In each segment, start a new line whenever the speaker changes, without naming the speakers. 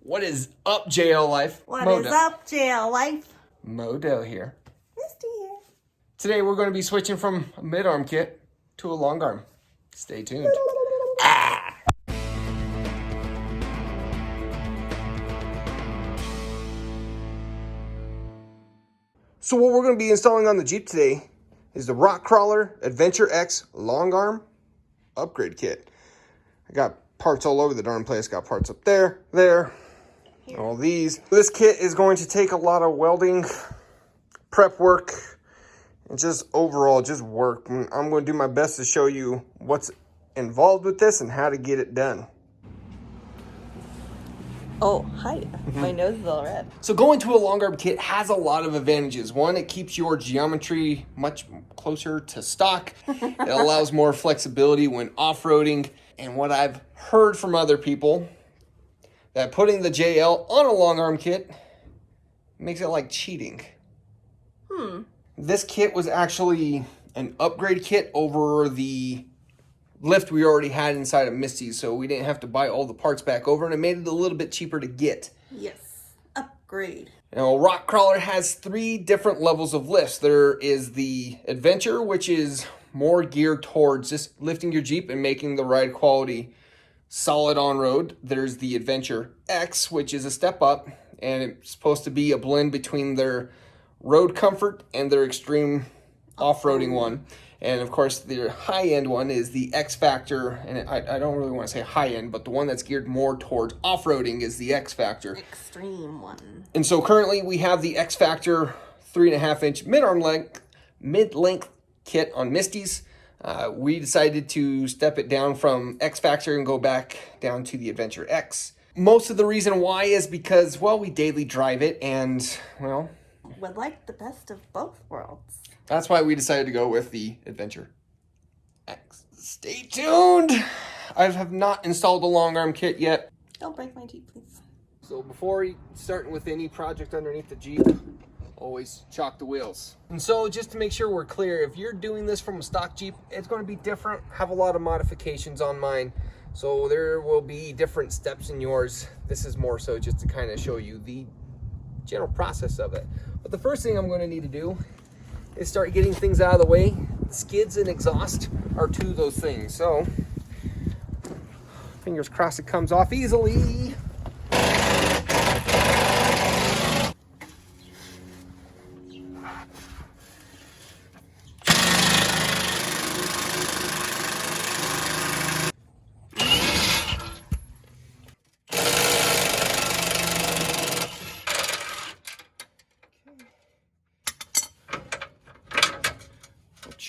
What is up, JL Life?
What is up, JL Life?
Modo here.
Misty here.
Today we're going to be switching from a mid-arm kit to a long arm. Stay tuned. So what we're going to be installing on the Jeep today is the Rock Krawler Adventure X long arm upgrade kit. I got parts all over the darn place. Got parts up there, there, all these. This kit is going to take a lot of welding, prep work, and just overall just work. I'm going to do my best to show you what's involved with this and how to get it done.
Oh, hi. My nose is all red.
So going to a long arm kit has a lot of advantages. One, it keeps your geometry much closer to stock. It allows more flexibility when off-roading. And what I've heard from other people, that putting the JL on a long arm kit makes it like cheating. This kit was actually an upgrade kit over the lift we already had inside of Misty's, so we didn't have to buy all the parts back over, and it made it a little bit cheaper to get.
Yes, upgrade.
Now, Rock Krawler has 3 different levels of lifts. There is the Adventure, which is more geared towards just lifting your Jeep and making the ride quality solid on road. There's the Adventure X, which is a step up, and it's supposed to be a blend between their road comfort and their extreme off-roading one. And of course, the high-end one is the X Factor, and I don't really want to say high-end, but the one that's geared more towards off-roading is the X Factor.
Extreme one.
And so currently we have the X Factor 3.5-inch mid-length kit on Misty's. We decided to step it down from X Factor and go back down to the Adventure X. Most of the reason why is because, well, we daily drive it, and, well,
would like the best of both worlds.
That's why we decided to go with the Adventure X. Stay tuned! I have not installed a long arm kit yet.
Don't break my Jeep, please.
So before starting with any project underneath the Jeep, always chalk the wheels. And so just to make sure we're clear, if you're doing this from a stock Jeep, it's going to be different. I have a lot of modifications on mine, so there will be different steps in yours. This is more so just to kind of show you the general process of it. But the first thing I'm going to need to do is start getting things out of the way. Skids and exhaust are 2 of those things. So, fingers crossed it comes off easily.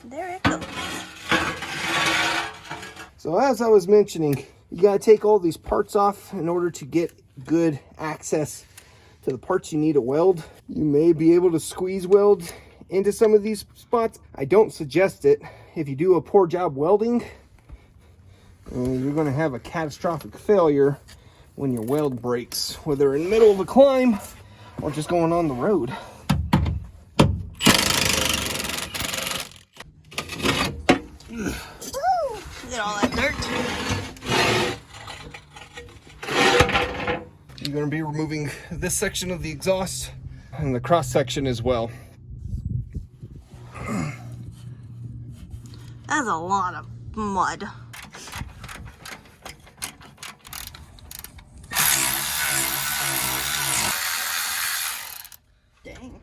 There it goes.
So as I was mentioning, you gotta take all these parts off in order to get good access to the parts you need to weld. You may be able to squeeze weld into some of these spots. I don't suggest it. If you do a poor job welding, you're gonna have a catastrophic failure when your weld breaks, whether in the middle of a climb or just going on the road.
Get all that dirt.
You're going to be removing this section of the exhaust and the cross section as well.
That's a lot of mud. Dang.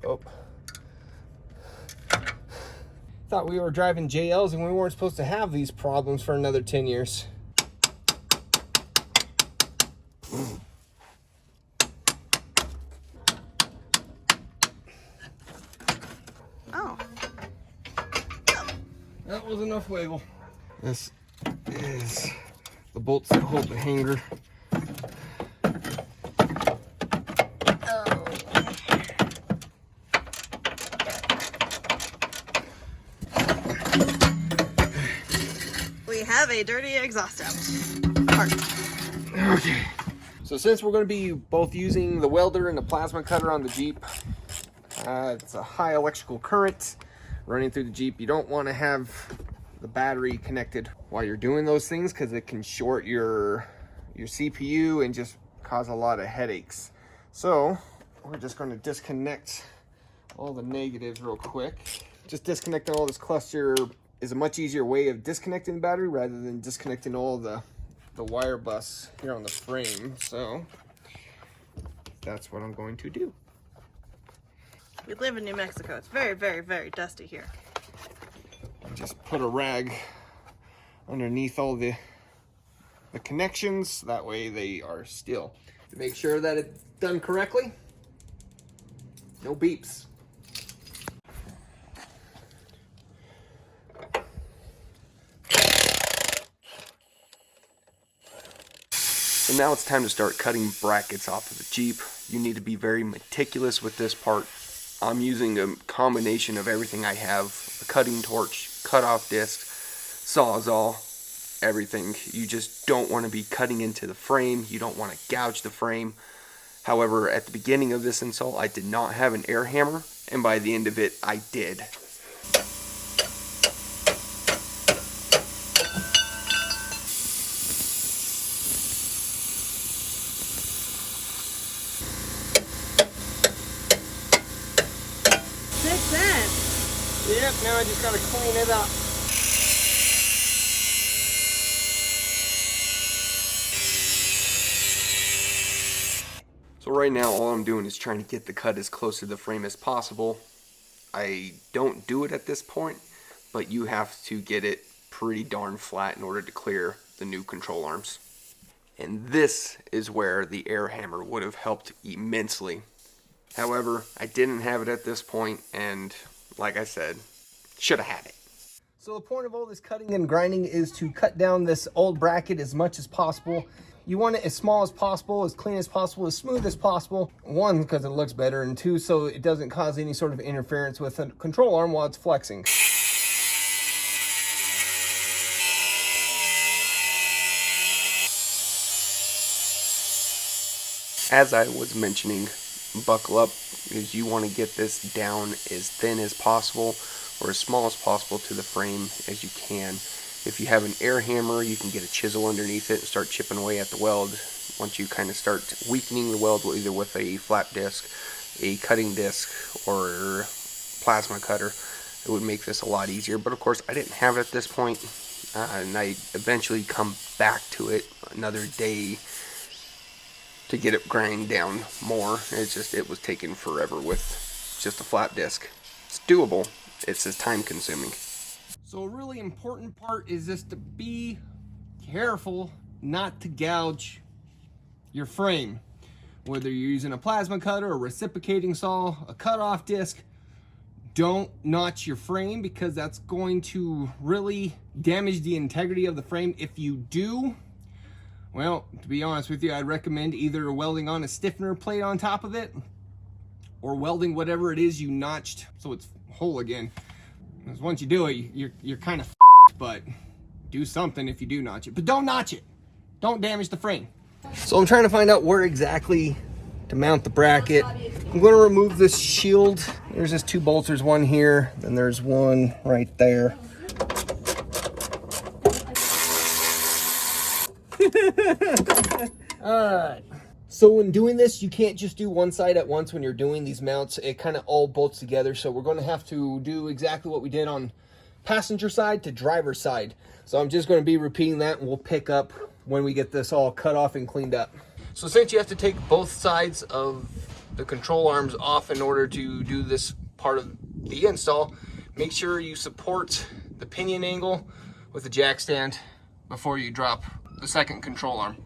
Oh. Thought we were driving JLs and we weren't supposed to have these problems for another 10 years.
Oh.
That was enough wiggle. This is the bolts that hold the hanger.
We have a dirty exhaust out. Part.
Okay. So since we're going to be both using the welder and the plasma cutter on the Jeep, it's a high electrical current running through the Jeep. You don't want to have the battery connected while you're doing those things, because it can short your CPU and just cause a lot of headaches. So we're just going to disconnect all the negatives real quick. Just disconnecting all this cluster is a much easier way of disconnecting the battery rather than disconnecting all the wire bus here on the frame. So that's what I'm going to do.
We live in New Mexico. It's very, very, very dusty here.
Just put a rag underneath all the connections. That way they are still. To make sure that it's done correctly. No beeps. So now it's time to start cutting brackets off of the Jeep. You need to be very meticulous with this part. I'm using a combination of everything I have: a cutting torch, cut-off disc, Sawzall, everything. You just don't want to be cutting into the frame. You don't want to gouge the frame. However, at the beginning of this install, I did not have an air hammer, and by the end of it, I did. Yep, now I just gotta clean it up. So right now all I'm doing is trying to get the cut as close to the frame as possible. I don't do it at this point, but you have to get it pretty darn flat in order to clear the new control arms. And this is where the air hammer would have helped immensely. However, I didn't have it at this point, and like I said, should have had it. So the point of all this cutting and grinding is to cut down this old bracket as much as possible. You want it as small as possible, as clean as possible, as smooth as possible. One, because it looks better, and two, so it doesn't cause any sort of interference with the control arm while it's flexing. As I was mentioning, buckle up, because you want to get this down as thin as possible or as small as possible to the frame as you can. If you have an air hammer, you can get a chisel underneath it and start chipping away at the weld. Once you kind of start weakening the weld, either with a flap disc, a cutting disc, or plasma cutter, it would make this a lot easier. But of course, I didn't have it at this point, and I eventually come back to it another day to get it grind down more. It was taking forever with just a flat disc. It's doable. It's just time consuming. So a really important part is just to be careful not to gouge your frame. Whether you're using a plasma cutter, a reciprocating saw, a cut-off disc, don't notch your frame, because that's going to really damage the integrity of the frame. If you do, well, to be honest with you, I'd recommend either welding on a stiffener plate on top of it, or welding whatever it is you notched so it's whole again. Because once you do it, you're kind of f***ed, but do something if you do notch it. But don't notch it. Don't damage the frame. So I'm trying to find out where exactly to mount the bracket. I'm going to remove this shield. There's just two bolts. There's one here, then there's one right there. Alright. So when doing this, you can't just do one side at once when you're doing these mounts. It kind of all bolts together. So we're going to have to do exactly what we did on passenger side to driver side. So I'm just going to be repeating that, and we'll pick up when we get this all cut off and cleaned up. So since you have to take both sides of the control arms off in order to do this part of the install, make sure you support the pinion angle with the jack stand before you drop the second control arm.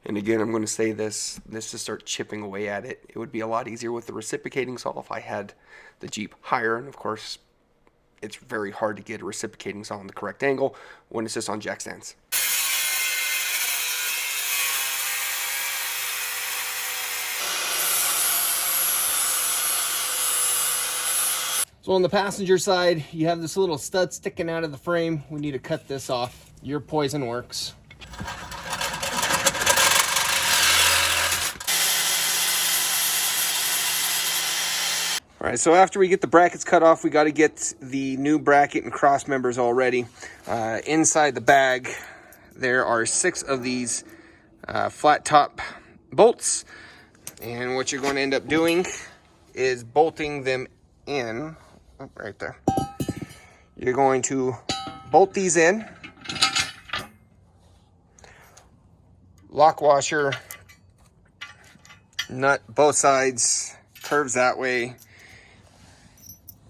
And again, I'm going to say this to start chipping away at it. It would be a lot easier with the reciprocating saw if I had the Jeep higher. And of course, it's very hard to get a reciprocating saw on the correct angle when it's just on jack stands. So on the passenger side, you have this little stud sticking out of the frame. We need to cut this off. Your poison works. All right, so after we get the brackets cut off, we got to get the new bracket and cross members all ready. Inside the bag, there are 6 of these flat top bolts. And what you're going to end up doing is bolting them in, right there. You're going to bolt these in. Lock washer, nut both sides, curves that way.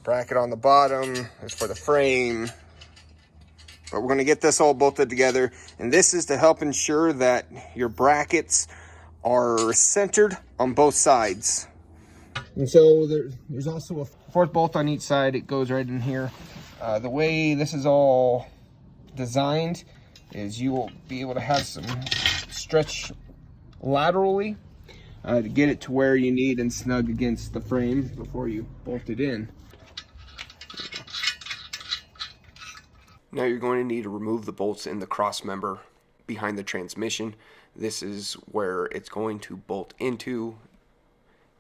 Bracket on the bottom is for the frame. But we're going to get this all bolted together. And this is to help ensure that your brackets are centered on both sides. And so there's also a 4th bolt on each side. It goes right in here. The way this is all designed is you will be able to have some stretch laterally to get it to where you need and snug against the frame before you bolt it in. Now you're going to need to remove the bolts in the cross member behind the transmission. This is where it's going to bolt into,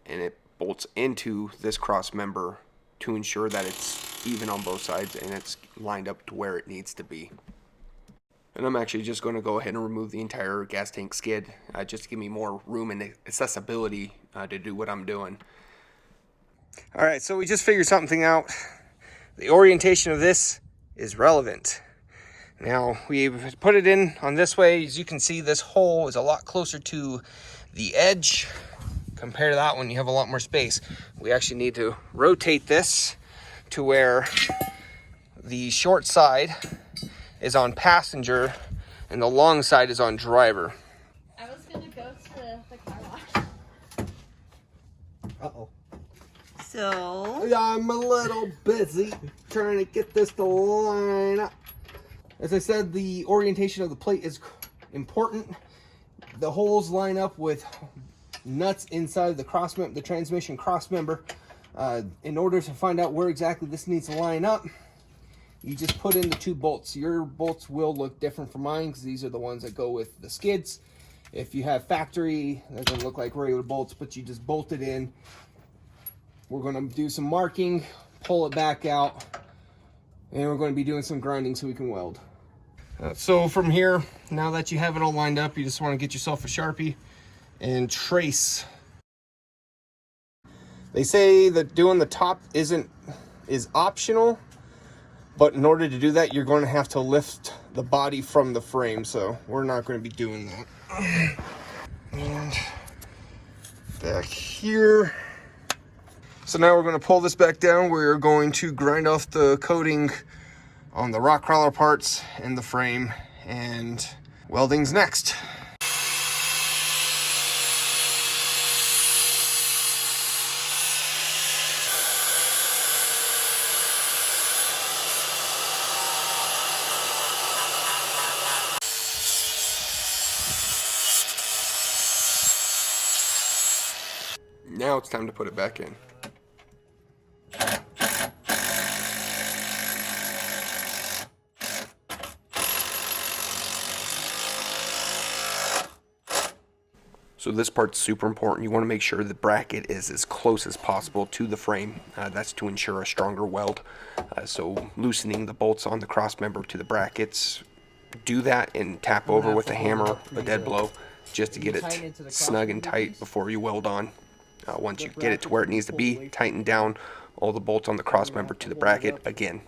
and it bolts into this cross member to ensure that it's even on both sides and it's lined up to where it needs to be. And I'm actually just going to go ahead and remove the entire gas tank skid just to give me more room and accessibility to do what I'm doing. All right, so we just figured something out. The orientation of this is relevant. Now we've put it in on this way. As you can see, this hole is a lot closer to the edge compared to that one. You have a lot more space. We actually need to rotate this to where the short side is on passenger and the long side is on driver.
I was gonna go to the car wash.
Uh-oh.
So
I'm a little busy trying to get this to line up. As I said, the orientation of the plate is important. The holes line up with nuts inside the transmission cross member. In order to find out where exactly this needs to line up, you just put in the 2 bolts. Your bolts will look different from mine because these are the ones that go with the skids. If you have factory, they're going to look like regular bolts, but you just bolt it in. We're going to do some marking, pull it back out, and we're going to be doing some grinding so we can weld. So from here, now that you have it all lined up, you just want to get yourself a Sharpie and trace. They say that doing the top is optional, but in order to do that, you're going to have to lift the body from the frame, so we're not going to be doing that. And back here. So now we're going to pull this back down. We're going to grind off the coating on the Rock Krawler parts and the frame, and welding's next. Now it's time to put it back in. So this part's super important. You want to make sure the bracket is as close as possible to the frame. That's to ensure a stronger weld. So loosening the bolts on the cross member to the brackets, do that and tap over with a hammer, a dead blow, just to get it snug and tight before you weld on. Once you get it to where it needs to be, tighten down all the bolts on the cross member to the bracket again.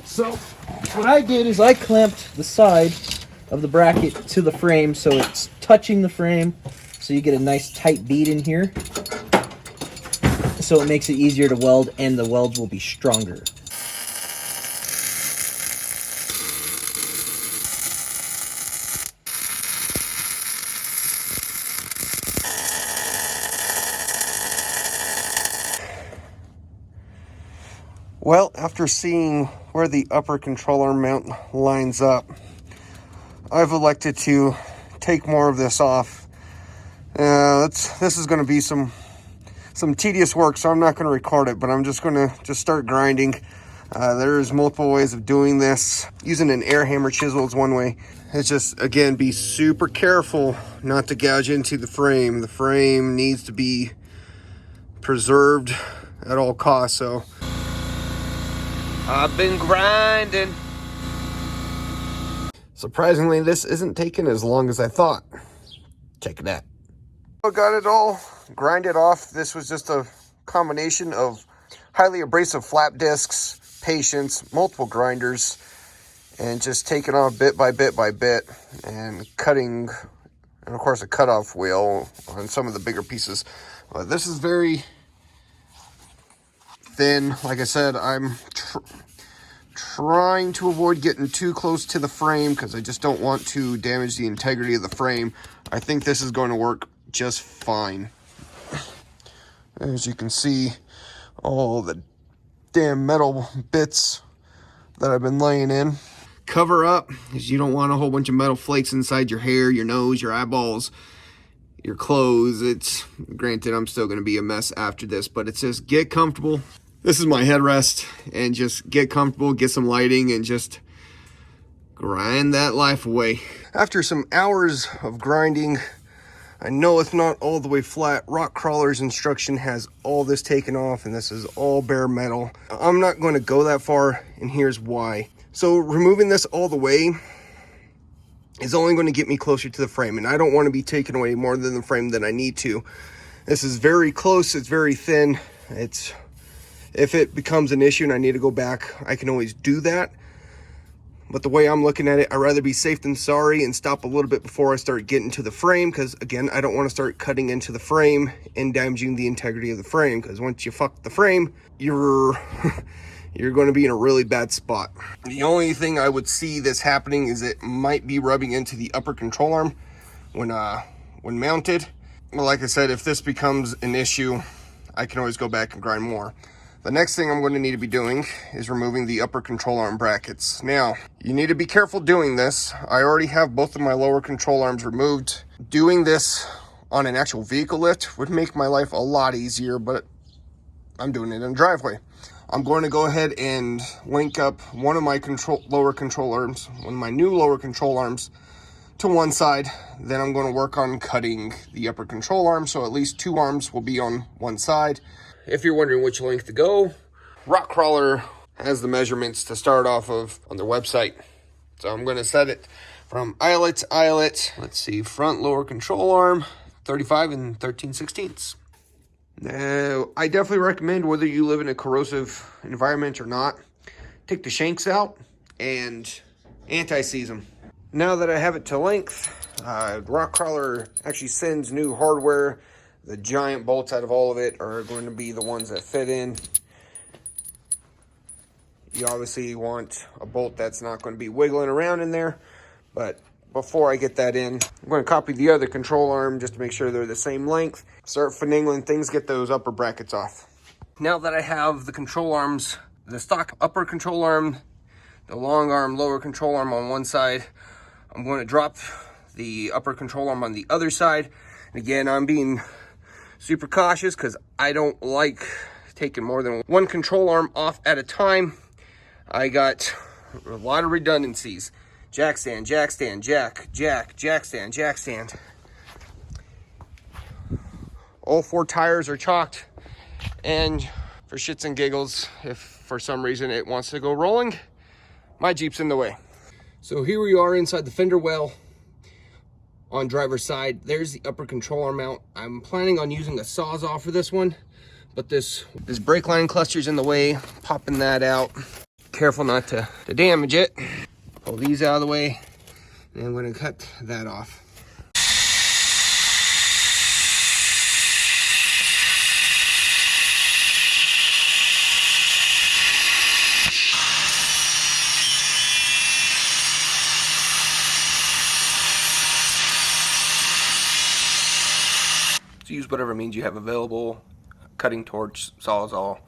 So what I did is I clamped the side of the bracket to the frame so it's touching the frame, so you get a nice tight bead in here, so it makes it easier to weld and the welds will be stronger.
Well, after seeing where the upper controller mount lines up, I've elected to take more of this off. This is going to be some some tedious work, so I'm not going to record it, but I'm just going to start grinding. There's multiple ways of doing this. Using an air hammer chisel is one way. It's just, again, be super careful not to gouge into the frame. The frame needs to be preserved at all costs, so I've been grinding. Surprisingly, this isn't taking as long as I thought. Check it out. I got it all grinded off. This was just a combination of highly abrasive flap discs, patience, multiple grinders, and just taking off bit by bit by bit and cutting, and of course a cutoff wheel on some of the bigger pieces. This is very thin. Like I said, I'm trying to avoid getting too close to the frame because I just don't want to damage the integrity of the frame. I think this is going to work just fine. As you can see, all the damn metal bits that I've been laying in. Cover up, because you don't want a whole bunch of metal flakes inside your hair, your nose, your eyeballs, your clothes. It's, granted, I'm still going to be a mess after this, but it's just get comfortable. This is my headrest, and just get comfortable, get some lighting, and just grind that life away. After some hours of grinding, I know it's not all the way flat. Rock Krawler's instruction has all this taken off, and this is all bare metal. I'm not going to go that far, and here's why. So removing this all the way is only going to get me closer to the frame, and I don't want to be taking away more than the frame than I need to. This is very close, it's very thin. If it becomes an issue and I need to go back, I can always do that. But the way I'm looking at it, I'd rather be safe than sorry and stop a little bit before I start getting to the frame, because again, I don't want to start cutting into the frame and damaging the integrity of the frame, because once you fuck the frame, you're going to be in a really bad spot. The only thing I would see this happening is it might be rubbing into the upper control arm when mounted. Well, like I said, if this becomes an issue, I can always go back and grind more. The next thing I'm going to need to be doing is removing the upper control arm brackets. Now, you need to be careful doing this. I already have both of my lower control arms removed. Doing this on an actual vehicle lift would make my life a lot easier, but I'm doing it in a driveway. I'm going to go ahead and link up one of my lower control arms, one of my new lower control arms, to one side. Then I'm going to work on cutting the upper control arm, so at least two arms will be on one side. If you're wondering which length to go, Rock Krawler has the measurements to start off of on their website. So I'm going to set it from eyelet to eyelet. Let's see, front lower control arm, 35 and 13/16. Now, I definitely recommend, whether you live in a corrosive environment or not, take the shanks out and anti-seize them. Now that I have it to length, Rock Krawler actually sends new hardware. The giant bolts out of all of it are going to be the ones that fit in. You obviously want a bolt that's not going to be wiggling around in there. But before I get that in, I'm going to copy the other control arm just to make sure they're the same length. Start finagling things, get those upper brackets off. Now that I have the control arms, the stock upper control arm, the long arm, lower control arm on one side, I'm going to drop the upper control arm on the other side. And again, I'm being super cautious because I don't like taking more than one control arm off at a time. I got a lot of redundancies. Jack stand, jack stand, jack stand, jack stand. All four tires are chalked, and for shits and giggles, if for some reason it wants to go rolling, my Jeep's in the way. So here we are inside the fender well. On driver's side, there's the upper control arm mount. I'm planning on using a Sawzall for this one, but this brake line cluster's in the way, popping that out. Careful not to damage it. Pull these out of the way, and I'm gonna cut that off. So use whatever means you have available, cutting torch, Sawzall.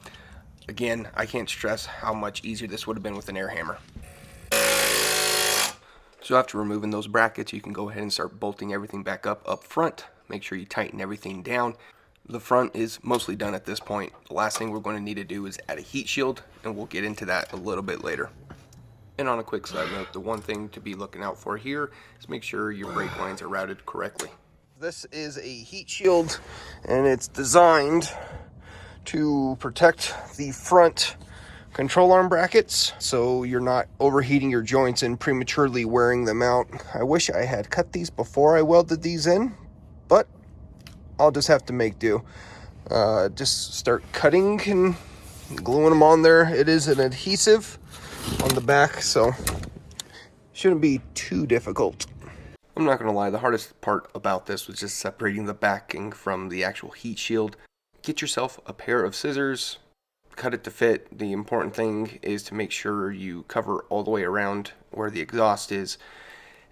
Again, I can't stress how much easier this would have been with an air hammer. So after removing those brackets, you can go ahead and start bolting everything back up front. Make sure you tighten everything down. The front is mostly done at this point. The last thing we're going to need to do is add a heat shield, and we'll get into that a little bit later. And on a quick side note, the one thing to be looking out for here is make sure your brake lines are routed correctly. This is a heat shield, and it's designed to protect the front control arm brackets so you're not overheating your joints and prematurely wearing them out. I wish I had cut these before I welded these in, but I'll just have to make do. Just start cutting and gluing them on there. It is an adhesive on the back, so shouldn't be too difficult. I'm not gonna lie, the hardest part about this was just separating the backing from the actual heat shield. Get yourself a pair of scissors, cut it to fit. The important thing is to make sure you cover all the way around where the exhaust is,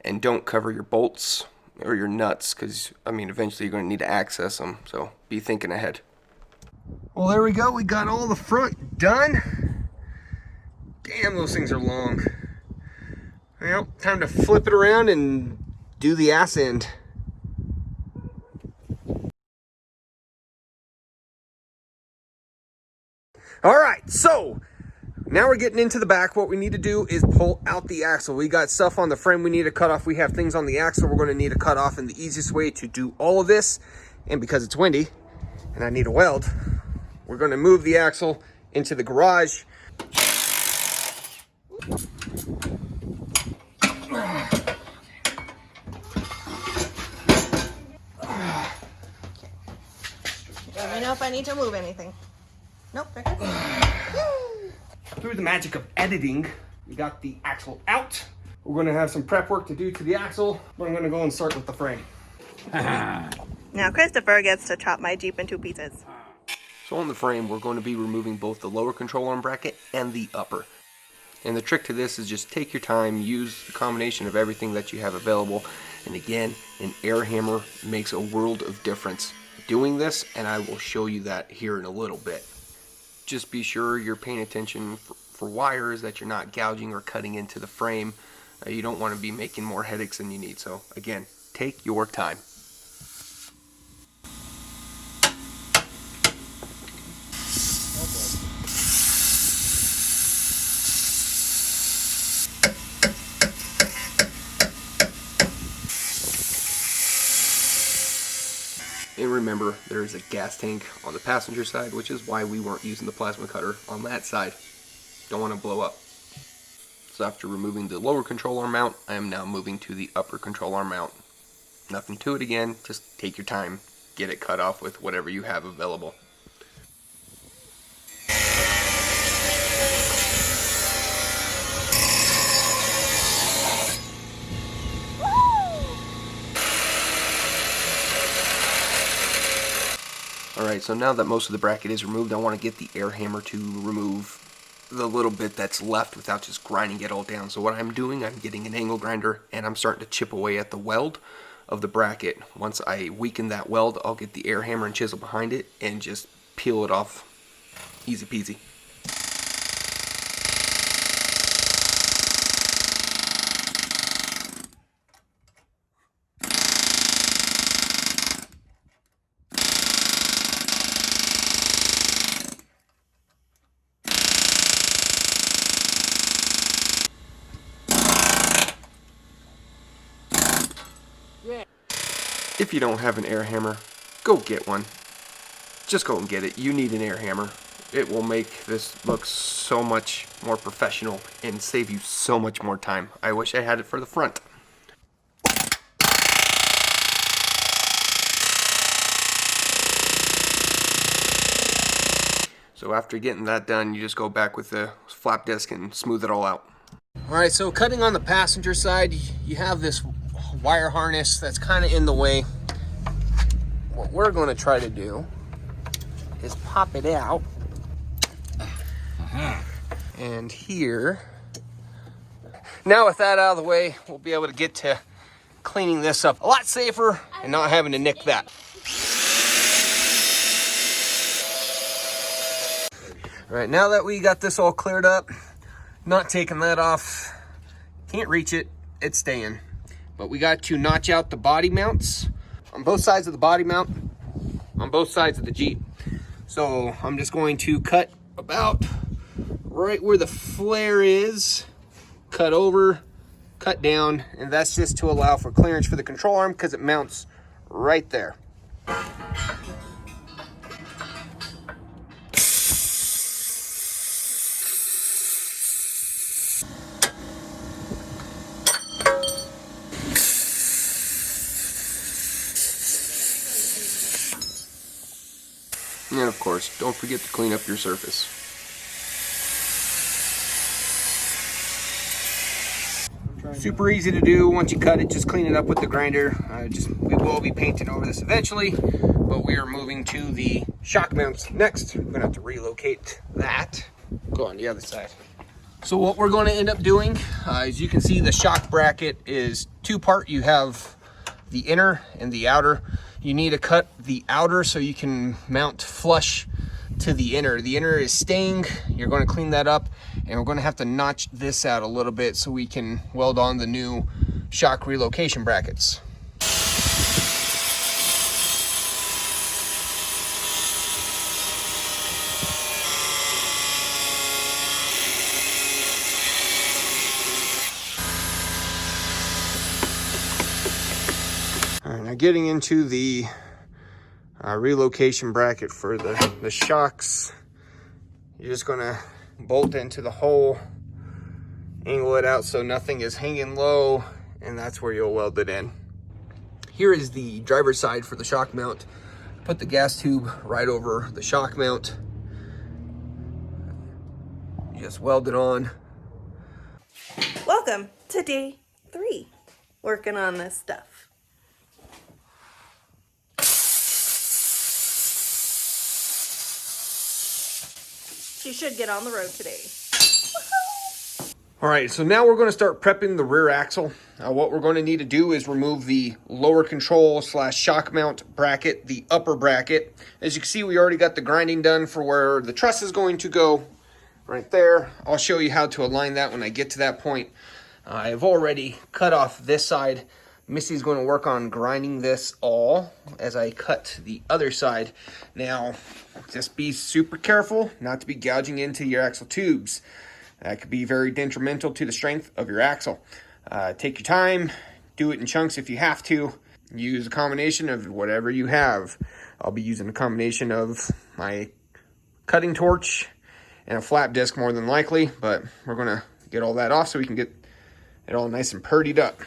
and don't cover your bolts or your nuts, because I mean eventually you're going to need to access them, so be thinking ahead. Well, there we go, we got all the front done. Damn, those things are long. Well, time to flip it around and do the ass end. All right, so now we're getting into the back. What we need to do is pull out the axle. We got stuff on the frame we need to cut off. We have things on the axle we're going to need to cut off. And the easiest way to do all of this, and because it's windy and I need a weld, we're going to move the axle into the garage.
Let me know if I need to move anything. Nope, they're good.
Through the magic of editing, we got the axle out. We're going to have some prep work to do to the axle, but I'm going to go and start with the frame.
Now Christopher gets to chop my Jeep in 2 pieces.
So on the frame, we're going to be removing both the lower control arm bracket and the upper. And the trick to this is just take your time, use the combination of everything that you have available. And again, an air hammer makes a world of difference doing this, and I will show you that here in a little bit. Just be sure you're paying attention for wires, that you're not gouging or cutting into the frame. You don't want to be making more headaches than you need. So again, take your time. And remember, there is a gas tank on the passenger side, which is why we weren't using the plasma cutter on that side. Don't want to blow up. So after removing the lower control arm mount, I am now moving to the upper control arm mount. Nothing to it again, just take your time, get it cut off with whatever you have available. Alright, so now that most of the bracket is removed, I want to get the air hammer to remove the little bit that's left without just grinding it all down. So what I'm doing, I'm getting an angle grinder and I'm starting to chip away at the weld of the bracket. Once I weaken that weld, I'll get the air hammer and chisel behind it and just peel it off. Easy peasy. If you don't have an air hammer, go get one. Just go and get it. You need an air hammer. It will make this look so much more professional and save you so much more time. I wish I had it for the front. So after getting that done, you just go back with the flap disc and smooth it all out. Alright, so cutting on the passenger side, you have this wire harness that's kind of in the way. What we're going to try to do is pop it out. And here. Now with that out of the way, we'll be able to get to cleaning this up a lot safer and not having to nick that. All right, now that we got this all cleared up, not taking that off, can't reach it, it's staying. But we got to notch out the body mounts on both sides of the body mount. on both sides of the Jeep. So I'm just going to cut about right where the flare is, cut over, cut down, and that's just to allow for clearance for the control arm because it mounts right there. And of course, don't forget to clean up your surface. Super easy to do. Once you cut it, just clean it up with the grinder. We will be painting over this eventually, but we are moving to the shock mounts next. We're gonna have to relocate that. Go on the other side. So what we're going to end up doing, as you can see, the shock bracket is two-part. You have the inner and the outer. You need to cut the outer so you can mount flush to the inner. The inner is staying. You're going to clean that up, and we're going to have to notch this out a little bit so we can weld on the new shock relocation brackets. All right, now getting into the relocation bracket for the shocks, you're just gonna bolt into the hole, angle it out so nothing is hanging low, and that's where you'll weld it in. Here is the driver's side for the shock mount. Put the gas tube right over the shock mount. Just weld it on.
Welcome to day 3 working on this stuff. She should get on the road today.
All right, so now we're going to start prepping the rear axle. What we're going to need to do is remove the lower control / shock mount bracket, the upper bracket. As you can see, we already got the grinding done for where the truss is going to go right there. I'll show you how to align that when I get to that point. I've already cut off this side. Missy's going to work on grinding this all as I cut the other side. Now, just be super careful not to be gouging into your axle tubes. That could be very detrimental to the strength of your axle. Take your time, do it in chunks if you have to. Use a combination of whatever you have. I'll be using a combination of my cutting torch and a flap disc more than likely, but we're going to get all that off so we can get it all nice and purdied up.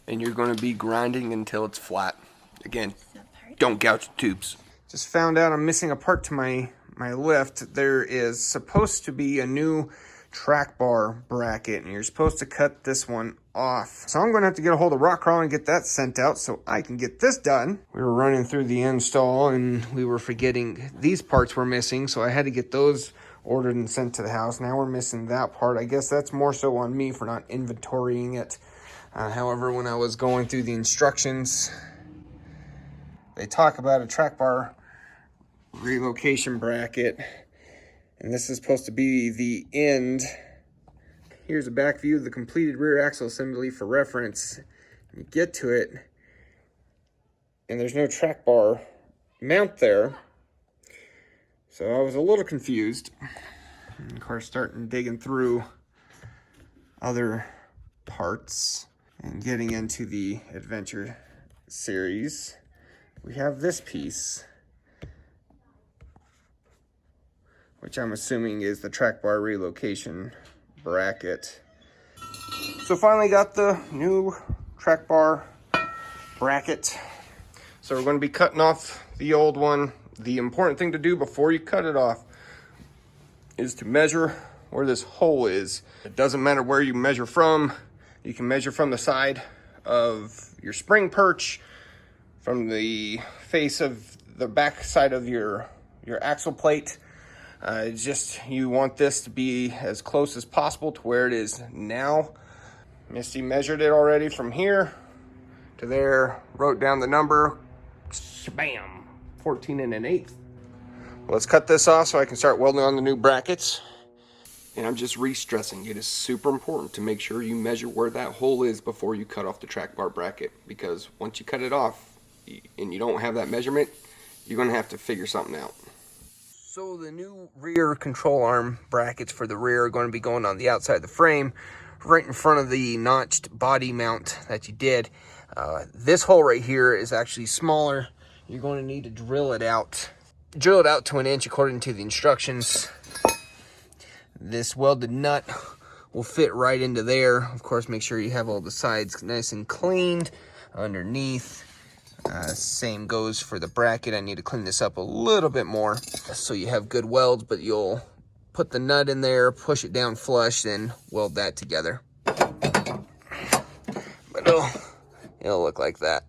And you're going to be grinding until it's flat. Again, don't gouge the tubes. Just found out I'm missing a part to my lift. There is supposed to be a new track bar bracket, and you're supposed to cut this one off. So I'm going to have to get a hold of Rock Krawler and get that sent out so I can get this done. We were running through the install and we were forgetting these parts were missing, so I had to get those ordered and sent to the house. Now we're missing that part. I guess that's more so on me for not inventorying it. However, when I was going through the instructions, they talk about a track bar relocation bracket, and this is supposed to be the end. Here's a back view of the completed rear axle assembly for reference. You get to it, and there's no track bar mount there, so I was a little confused. And of course, digging through other parts and getting into the adventure series, we have this piece, which I'm assuming is the track bar relocation bracket. So finally got the new track bar bracket. So we're going to be cutting off the old one. The important thing to do before you cut it off is to measure where this hole is. It doesn't matter where you measure from. You can measure from the side of your spring perch, from the face of the back side of your axle plate. Just you want this to be as close as possible to where it is now. Misty measured it already from here to there, wrote down the number, bam, 14 1/8. Let's cut this off so I can start welding on the new brackets. And I'm just re-stressing, it is super important to make sure you measure where that hole is before you cut off the track bar bracket, because once you cut it off and you don't have that measurement, you're gonna have to figure something out. So the new rear control arm brackets for the rear are going to be going on the outside of the frame, right in front of the notched body mount that you did. This hole right here is actually smaller. You're going to need to drill it out. Drill it out to 1 inch according to the instructions. This welded nut will fit right into there. Of course, make sure you have all the sides nice and cleaned underneath. Same goes for the bracket. I need to clean this up a little bit more so you have good welds, but you'll put the nut in there, push it down flush, then weld that together. But it'll look like that.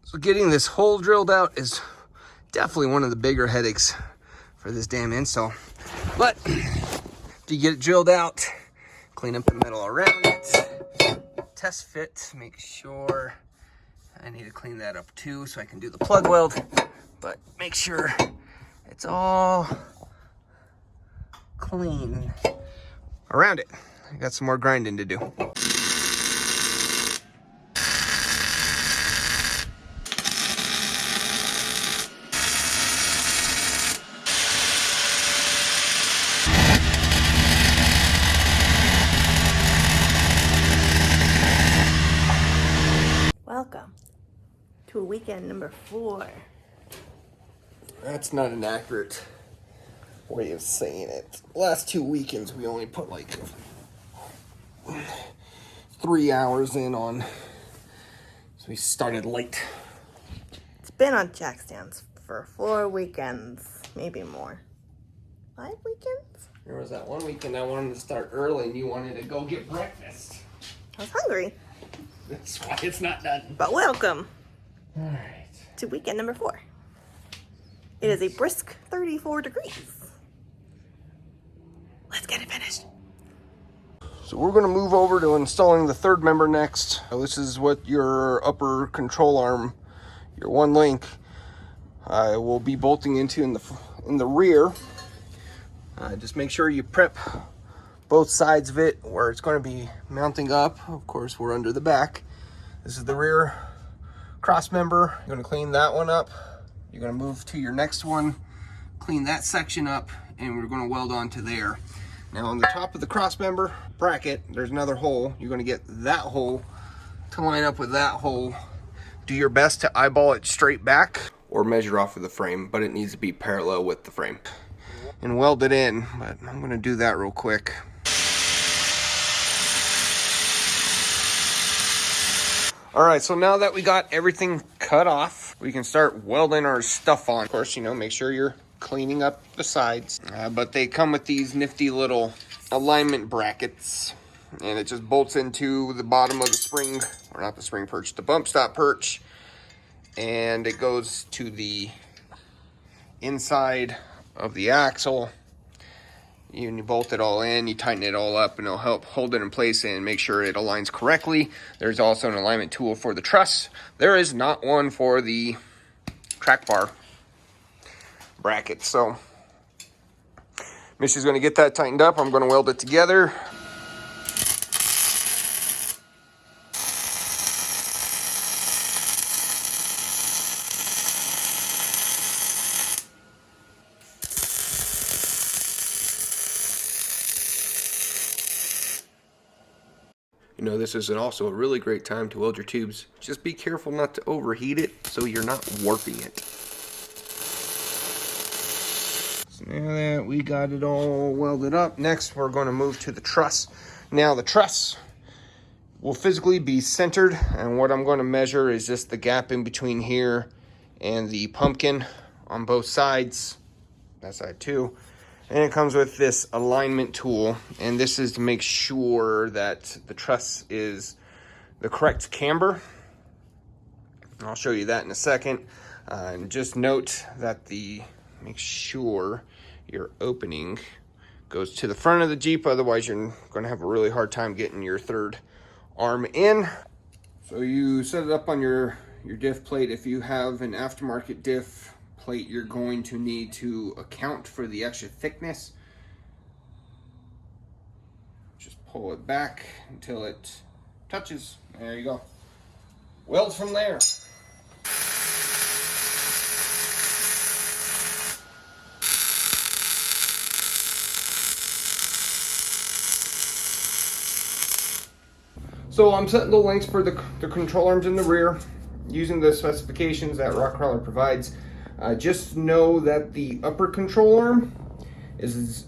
So getting this hole drilled out is definitely one of the bigger headaches for this damn install. But to get it drilled out, clean up the metal around it, test fit, make sure. I need to clean that up too so I can do the plug weld, but make sure it's all clean around it. I got some more grinding to do.
Welcome to weekend number 4.
That's not an accurate way of saying it. Last 2 weekends we only put like 3 hours in on, so we started late.
It's been on jack stands for 4 weekends, maybe more. 5 weekends?
There was that one weekend I wanted to start early and you wanted to go get breakfast.
I was hungry.
That's why it's not done.
But welcome
All right.
to weekend number 4. It is a brisk 34 degrees. Let's get it finished.
So we're going to move over to installing the third member next. So this is what your upper control arm, your one link, will be bolting into in the rear. Just make sure you prep both sides of it where it's going to be mounting up. Of course, we're under the back. This is the rear cross member. You're going to clean that one up. You're going to move to your next one, clean that section up, and we're going to weld onto there. Now on the top of the cross member bracket, there's another hole. You're going to get that hole to line up with that hole. Do your best to eyeball it straight back or measure off of the frame, but it needs to be parallel with the frame. And weld it in, but I'm going to do that real quick. All right, so now that we got everything cut off, we can start welding our stuff on. Of course, make sure you're cleaning up the sides, but they come with these nifty little alignment brackets, and it just bolts into the bottom of the spring, or not the spring perch, the bump stop perch, and it goes to the inside of the axle. You bolt it all in, you tighten it all up, and it'll help hold it in place and make sure it aligns correctly. There's also an alignment tool for the truss. There is not one for the track bar bracket. So Missy's going to get that tightened up. I'm going to weld it together. This is also a really great time to weld your tubes. Just be careful not to overheat it so you're not warping it. So now that we got it all welded up, next we're going to move to the truss. Now the truss will physically be centered, and what I'm going to measure is just the gap in between here and the pumpkin on both sides, that side too. And it comes with this alignment tool, and this is to make sure that the truss is the correct camber. I'll show you that in a second. And just note that make sure your opening goes to the front of the Jeep. Otherwise, you're going to have a really hard time getting your third arm in. So you set it up on your diff plate. If you have an aftermarket diff plate, you're going to need to account for the extra thickness. Just pull it back until it touches. There you go. Weld from there. So I'm setting the lengths for the control arms in the rear using the specifications that Rock Krawler provides. Just know that the upper control arm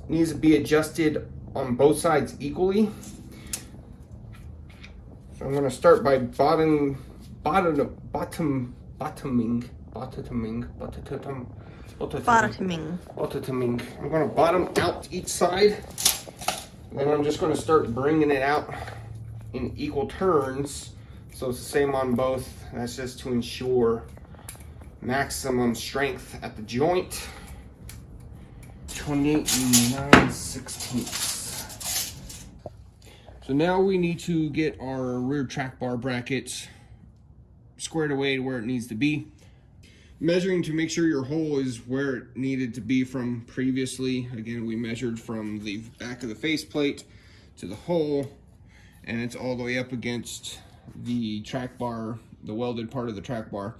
needs to be adjusted on both sides equally. So I'm going to start by bottoming. I'm going to bottom out each side. Then I'm just going to start bringing it out in equal turns, so it's the same on both. That's just to ensure maximum strength at the joint. 28 9/16. So now we need to get our rear track bar brackets squared away to where it needs to be. Measuring to make sure your hole is where it needed to be from previously. Again, we measured from the back of the faceplate to the hole, and it's all the way up against the track bar, the welded part of the track bar.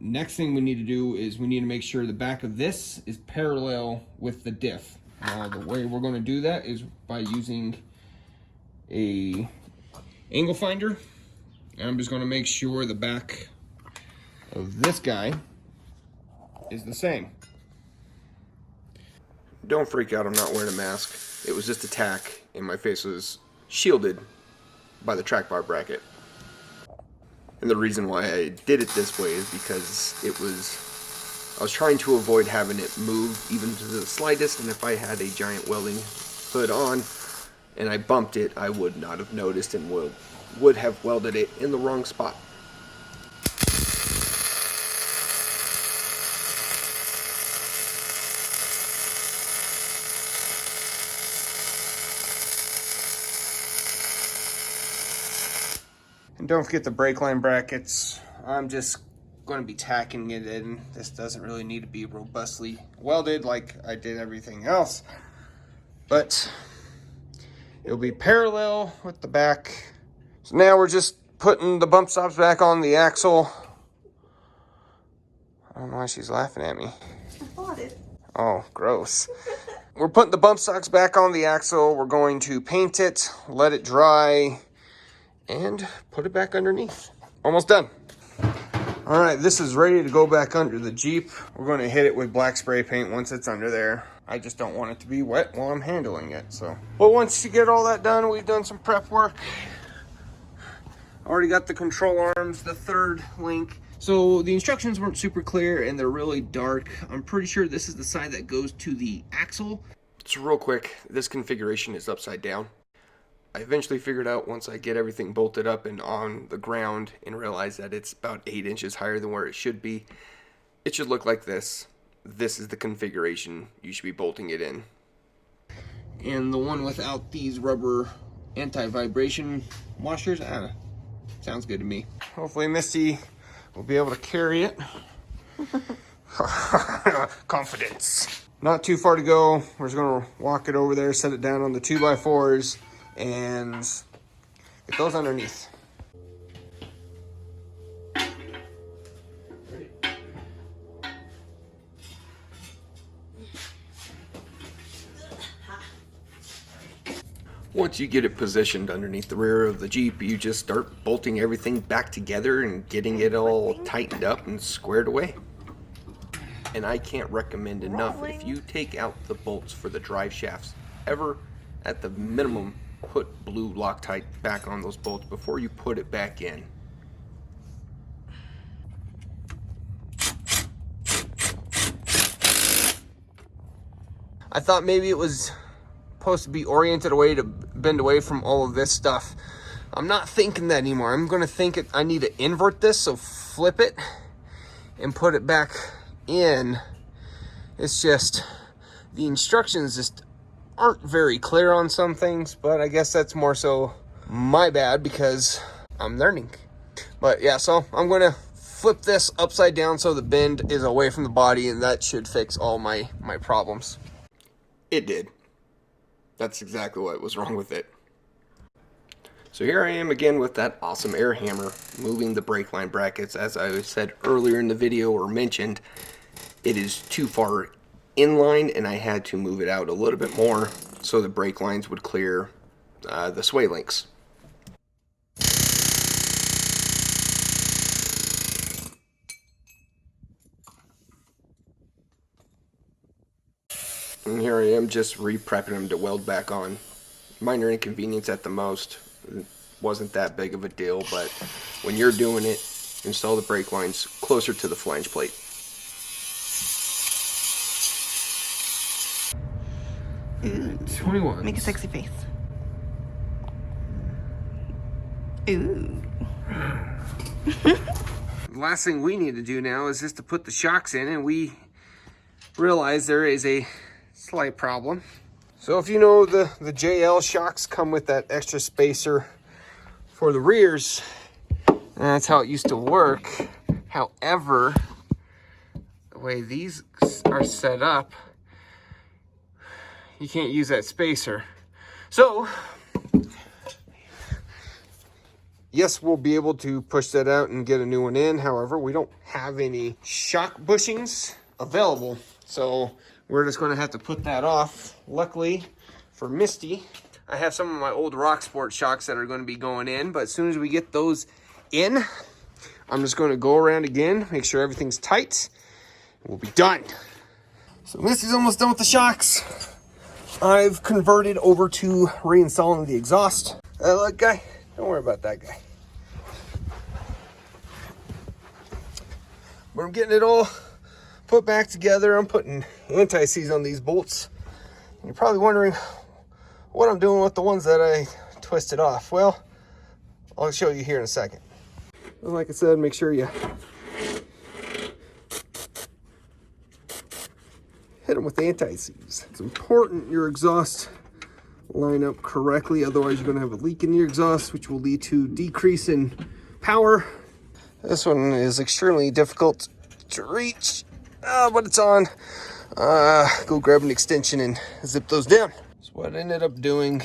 Next thing we need to do is we need to make sure the back of this is parallel with the diff. The way we're going to do that is by using a angle finder. And I'm just going to make sure the back of this guy is the same. Don't freak out, I'm not wearing a mask. It was just a tack and my face was shielded by the track bar bracket. And the reason why I did it this way is because I was trying to avoid having it move even to the slightest, and if I had a giant welding hood on and I bumped it, I would not have noticed and would have welded it in the wrong spot. And don't forget the brake line brackets. I'm just going to be tacking it in. This doesn't really need to be robustly welded like I did everything else, but it'll be parallel with the back. So now we're just putting the bump stops back on the axle. I don't know why she's laughing at me.
I bought it.
Oh, gross. We're putting the bump stocks back on the axle. We're going to paint it, let it dry, and put it back underneath. Almost done. All right, this is ready to go back under the Jeep. We're going to hit it with black spray paint once it's under there. I just don't want it to be wet while I'm handling it. But once you get all that done, we've done some prep work. Already got the control arms, the third link. So the instructions weren't super clear and they're really dark. I'm pretty sure this is the side that goes to the axle. So real quick, this configuration is upside down. I eventually figured out once I get everything bolted up and on the ground and realize that it's about 8 inches higher than where it should be. It should look like this. This is the configuration you should be bolting it in. And the one without these rubber anti-vibration washers, sounds good to me. Hopefully Misty will be able to carry it. Confidence. Not too far to go. We're just gonna walk it over there, set it down on the 2x4s, and get those underneath. Once you get it positioned underneath the rear of the Jeep, you just start bolting everything back together and getting it all tightened up and squared away. And I can't recommend enough, if you take out the bolts for the drive shafts, ever at the minimum, put blue Loctite back on those bolts before you put it back in. I thought maybe it was supposed to be oriented away to bend away from all of this stuff. I'm not thinking that anymore. I'm going to think I need to invert this, so flip it and put it back in. It's just The instructions just aren't very clear on some things, but I guess that's more so my bad because I'm learning. But yeah, so I'm gonna flip this upside down so the bend is away from the body, and that should fix all my problems. It did. That's exactly what was wrong with it. So here I am again with that awesome air hammer, moving the brake line brackets. As I said earlier in the video, or mentioned, it is too far in line, and I had to move it out a little bit more so the brake lines would clear the sway links. And here I am just re-prepping them to weld back on. Minor inconvenience at the most. It wasn't that big of a deal, but when you're doing it, install the brake lines closer to the flange plate.
Ooh.
21.
Make a sexy face. Ooh.
The last thing we need to do now is just to put the shocks in, and we realize there is a slight problem. So if you know, the JL shocks come with that extra spacer for the rears. That's how it used to work. However, the way these are set up, you can't use that spacer. So yes, we'll be able to push that out and get a new one in. However, we don't have any shock bushings available, so we're just going to have to put that off. Luckily for Misty, I have some of my old Rock Sport shocks that are going to be going in, but as soon as we get those in, I'm just going to go around again, make sure everything's tight, and we'll be done. So Misty's almost done with the shocks. I've converted over to reinstalling the exhaust. Look, guy, don't worry about that guy. But I'm getting it all put back together. I'm putting anti-seize on these bolts. You're probably wondering what I'm doing with the ones that I twisted off. Well, I'll show you here in a second. Like I said, make sure you hit them with anti-seize. It's important your exhaust line up correctly, otherwise you're going to have a leak in your exhaust, which will lead to decrease in power. This one is extremely difficult to reach, but it's on. Go grab an extension and zip those down. So what I ended up doing,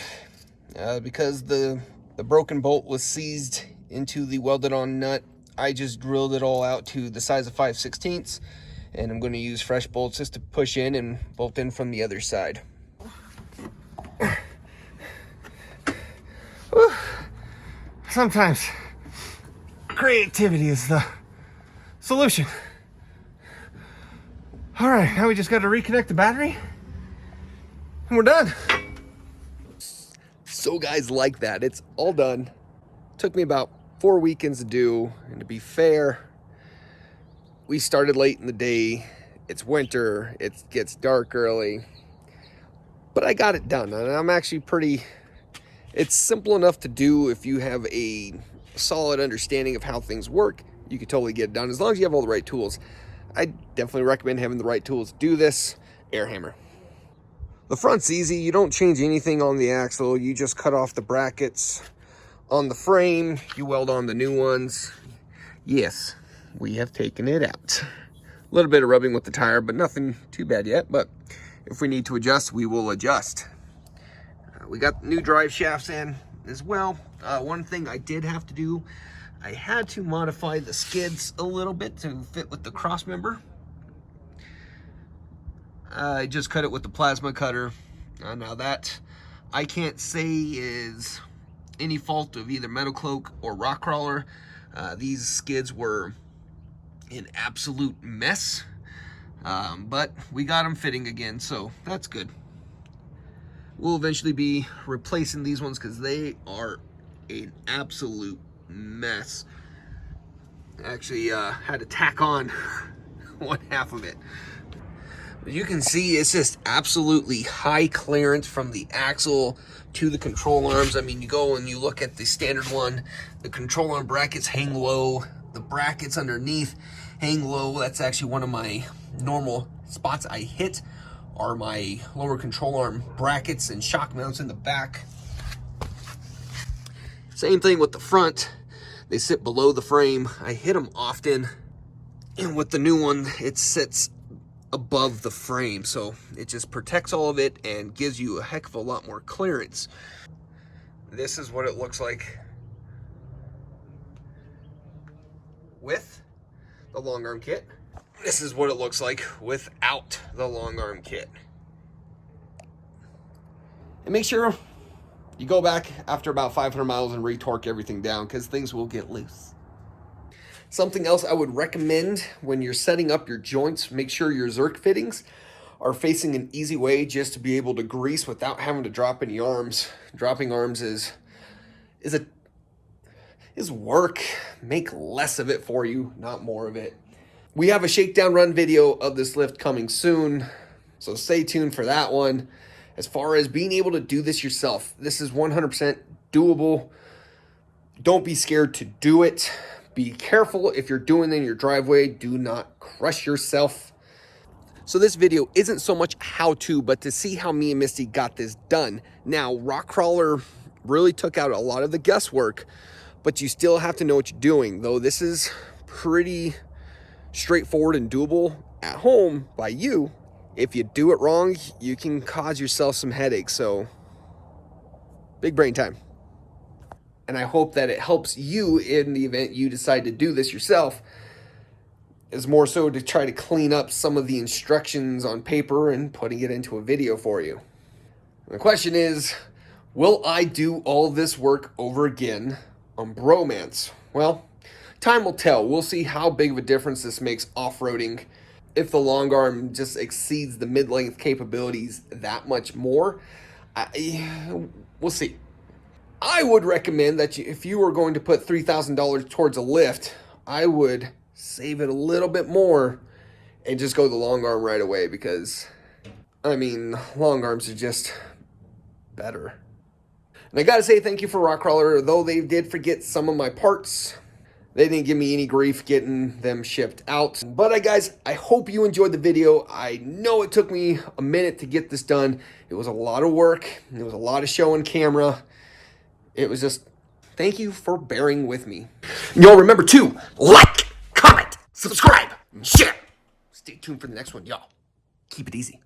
because the broken bolt was seized into the welded on nut, I just drilled it all out to the size of 5/16, and I'm going to use fresh bolts just to push in and bolt in from the other side. Sometimes creativity is the solution. All right, now we just got to reconnect the battery and we're done. So guys, like that, it's all done. Took me about 4 weekends to do, and to be fair, we started late in the day. It's winter, it gets dark early, but I got it done, and I'm actually it's simple enough to do. If you have a solid understanding of how things work, you can totally get it done as long as you have all the right tools. I definitely recommend having the right tools to do this. Air hammer. The front's easy. You don't change anything on the axle. You just cut off the brackets on the frame. You weld on the new ones. Yes, we have taken it out. A little bit of rubbing with the tire, but nothing too bad yet. But if we need to adjust, we will adjust. We got new drive shafts in as well. One thing I did have to do, I had to modify the skids a little bit to fit with the crossmember. I just cut it with the plasma cutter. Now that I can't say is any fault of either Metal Cloak or Rock Krawler. These skids were an absolute mess, but we got them fitting again, so that's good. We'll eventually be replacing these ones because they are an absolute mess. Actually had to tack on one half of it. You can see it's just absolutely high clearance from the axle to the control arms. I mean, you go and you look at the standard one, the control arm brackets hang low, the brackets underneath hang low. That's actually one of my normal spots I hit are my lower control arm brackets and shock mounts in the back. Same thing with the front. They sit below the frame. I hit them often. And with the new one, it sits above the frame. So it just protects all of it and gives you a heck of a lot more clearance. This is what it looks like with the long arm kit. This is what it looks like without the long arm kit. And make sure you go back after about 500 miles and retorque everything down, because things will get loose. Something else I would recommend when you're setting up your joints, make sure your Zerk fittings are facing an easy way just to be able to grease without having to drop any arms. Dropping arms is work. Make less of it for you, not more of it. We have a shakedown run video of this lift coming soon, so stay tuned for that one. As far as being able to do this yourself, this is 100% doable. Don't be scared to do it. Be careful if you're doing it in your driveway. Do not crush yourself. So this video isn't so much how to, but to see how me and Misty got this done. Now, Rock Krawler really took out a lot of the guesswork, but you still have to know what you're doing. Though this is pretty straightforward and doable at home by you. If you do it wrong, you can cause yourself some headaches. So big brain time. And I hope that it helps you in the event you decide to do this yourself. Is more so to try to clean up some of the instructions on paper and putting it into a video for you. The question is, will I do all this work over again on Bromance? Well, time will tell. We'll see how big of a difference this makes off-roading. If the long arm just exceeds the mid-length capabilities that much more, we'll see. I would recommend that if you were going to put $3,000 towards a lift, I would save it a little bit more and just go the long arm right away, because, I mean, long arms are just better. And I gotta say thank you for Rock Krawler, though they did forget some of my parts. They didn't give me any grief getting them shipped out. But guys, I hope you enjoyed the video. I know it took me a minute to get this done. It was a lot of work. It was a lot of show on camera. It was just, thank you for bearing with me. Y'all remember to like, comment, subscribe, and share. Stay tuned for the next one, y'all. Keep it easy.